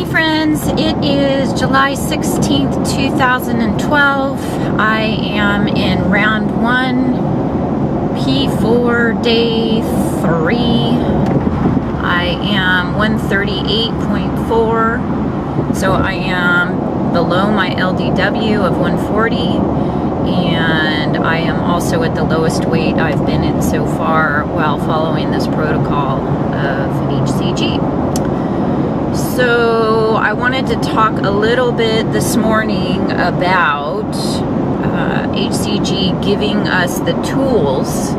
Hey friends, it is July 16th, 2012. I am in round 1, P4 day 3. I am 138.4, so I am below my LDW of 140, and I am also at the lowest weight I've been in so far while following this protocol of HCG. So I wanted to talk a little bit this morning about HCG giving us the tools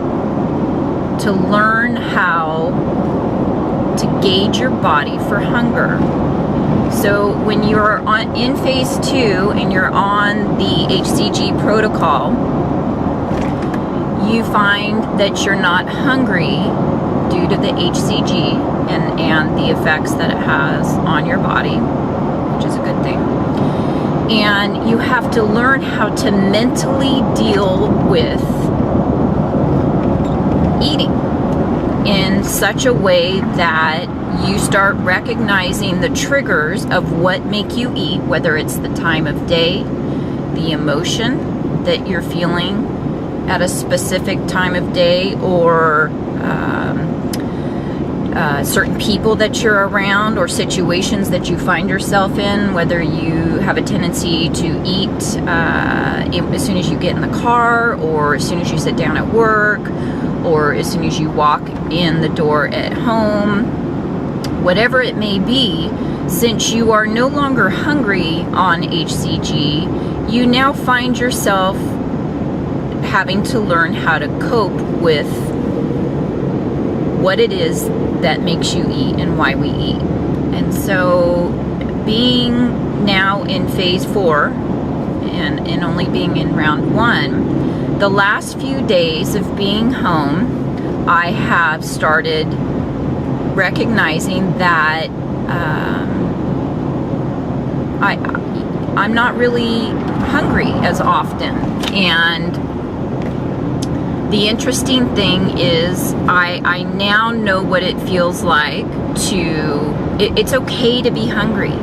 to learn how to gauge your body for hunger. So when you're in phase 2 and you're on the HCG protocol, you find that you're not hungry due to the HCG and the effects that it has on your body, which is a good thing. And you have to learn how to mentally deal with eating in such a way that you start recognizing the triggers of what make you eat, whether it's the time of day, the emotion that you're feeling at a specific time of day, or certain people that you're around or situations that you find yourself in, whether you have a tendency to eat as soon as you get in the car, or as soon as you sit down at work, or as soon as you walk in the door at home. Whatever it may be, since you are no longer hungry on HCG, you now find yourself having to learn how to cope with what it is that makes you eat and why we eat. And so being now in phase 4 and only being in round 1, the last few days of being home, I have started recognizing that I'm not really hungry as often. And the interesting thing is I now know what it feels like to, it's okay to be hungry.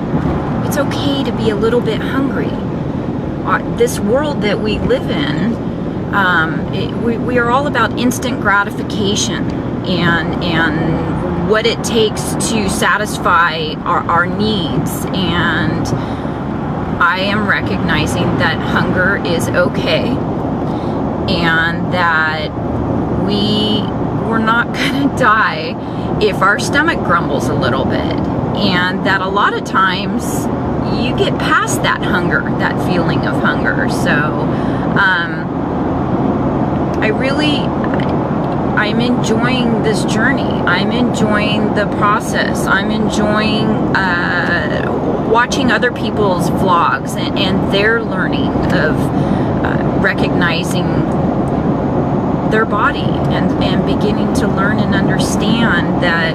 It's okay to be a little bit hungry. This world that we live in, we are all about instant gratification and what it takes to satisfy our needs. And I am recognizing that hunger is okay, and that we're not gonna die if our stomach grumbles a little bit, and that a lot of times you get past that hunger, that feeling of hunger. So I'm enjoying this journey. I'm enjoying the process. I'm enjoying watching other people's vlogs and their learning of recognizing their body and beginning to learn and understand that,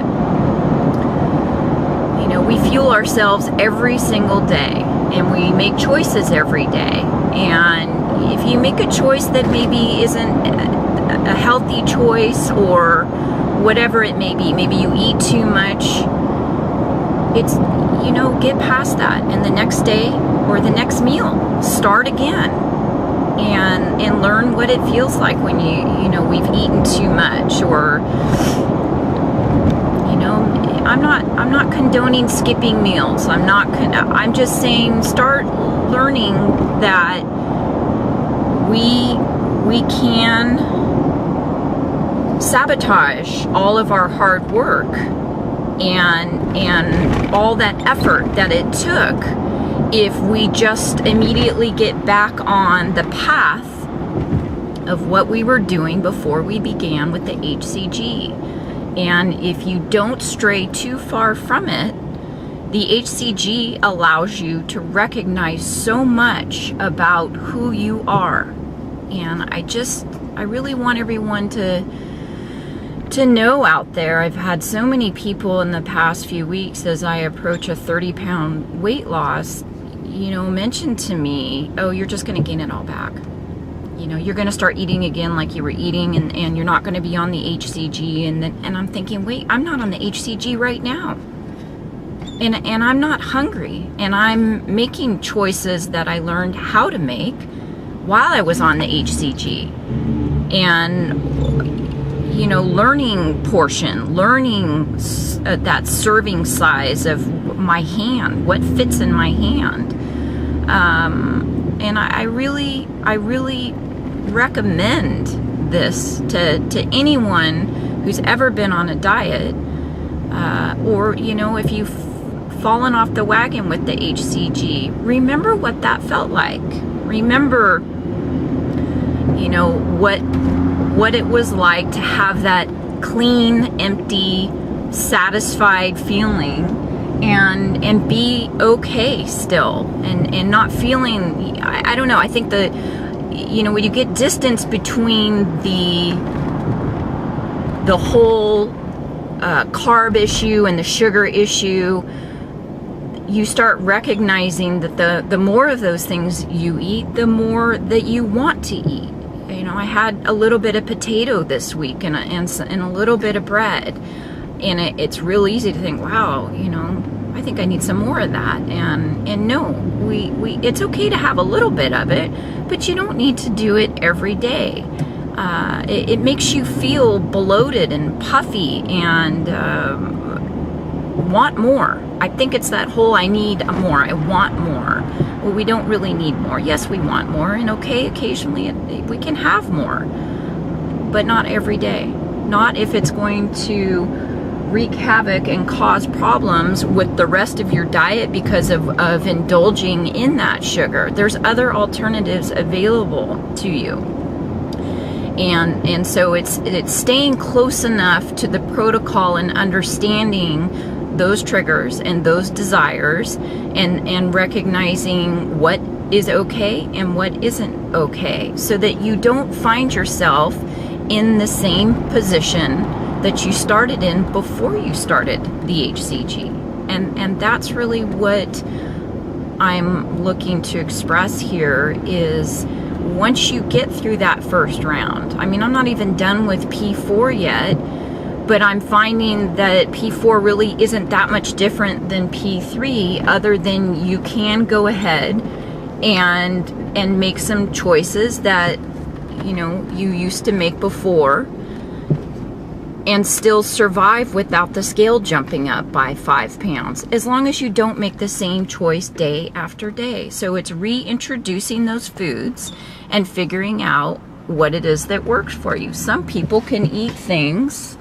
you know, we fuel ourselves every single day and we make choices every day. And if you make a choice that maybe isn't a healthy choice, or whatever it may be, maybe you eat too much, it's, you know, get past that, and the next day or the next meal, start again and learn what it feels like when you know we've eaten too much. Or, you know, I'm not condoning skipping meals. I'm just saying start learning that we can sabotage all of our hard work and all that effort that it took if we just immediately get back on the path of what we were doing before we began with the HCG. And if you don't stray too far from it, the HCG allows you to recognize so much about who you are. And I really want everyone to know out there. I've had so many people in the past few weeks, as I approach a 30-pound weight loss, you know, mention to me, oh, you're just going to gain it all back. You know, you're going to start eating again like you were eating, and you're not going to be on the HCG. And I'm thinking, wait, I'm not on the HCG right now. and I'm not hungry, and I'm making choices that I learned how to make while I was on the HCG. And, you know, learning portion, learning that serving size of my hand, what fits in my hand. And I really recommend this to anyone who's ever been on a diet, or, you know, if you've fallen off the wagon with the HCG, remember what that felt like. Remember, you know, what it was like to have that clean, empty, satisfied feeling, and be okay still, and not feeling, I don't know, I think you know, when you get distance between the whole carb issue and the sugar issue, you start recognizing that the more of those things you eat, the more that you want to eat. You know, I had a little bit of potato this week and a little bit of bread, and it's real easy to think, wow, you know, I think I need some more of that. And no, it's okay to have a little bit of it, but you don't need to do it every day. It makes you feel bloated and puffy and want more. I think it's that whole I need more, I want more. Well, we don't really need more. Yes, we want more, and okay, occasionally we can have more, but not every day. Not if it's going to wreak havoc and cause problems with the rest of your diet because of indulging in that sugar. There's other alternatives available to you. And so it's staying close enough to the protocol and understanding those triggers and those desires, and recognizing what is okay and what isn't okay, so that you don't find yourself in the same position that you started in before you started the HCG. And that's really what I'm looking to express here, is once you get through that first round, I mean, I'm not even done with P4 yet, but I'm finding that P4 really isn't that much different than P3, other than you can go ahead and make some choices that, you know, you used to make before, and still survive without the scale jumping up by 5 pounds, as long as you don't make the same choice day after day. So it's reintroducing those foods and figuring out what it is that works for you. Some people can eat things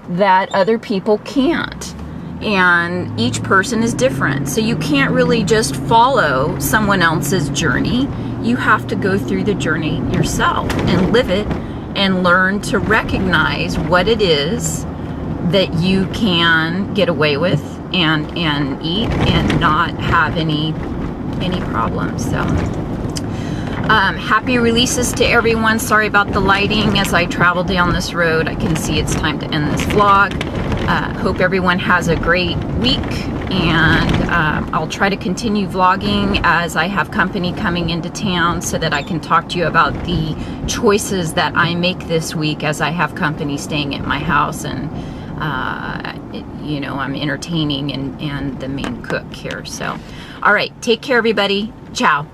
that other people can't, and each person is different, so you can't really just follow someone else's journey. You have to go through the journey yourself and live it, and learn to recognize what it is that you can get away with and eat and not have any problems. So happy releases to everyone. Sorry about the lighting as I travel down this road. I can see it's time to end this vlog. Hope everyone has a great week, and I'll try to continue vlogging as I have company coming into town, so that I can talk to you about the choices that I make this week as I have company staying at my house, and you know, I'm entertaining and the main cook here. So all right, take care everybody. Ciao.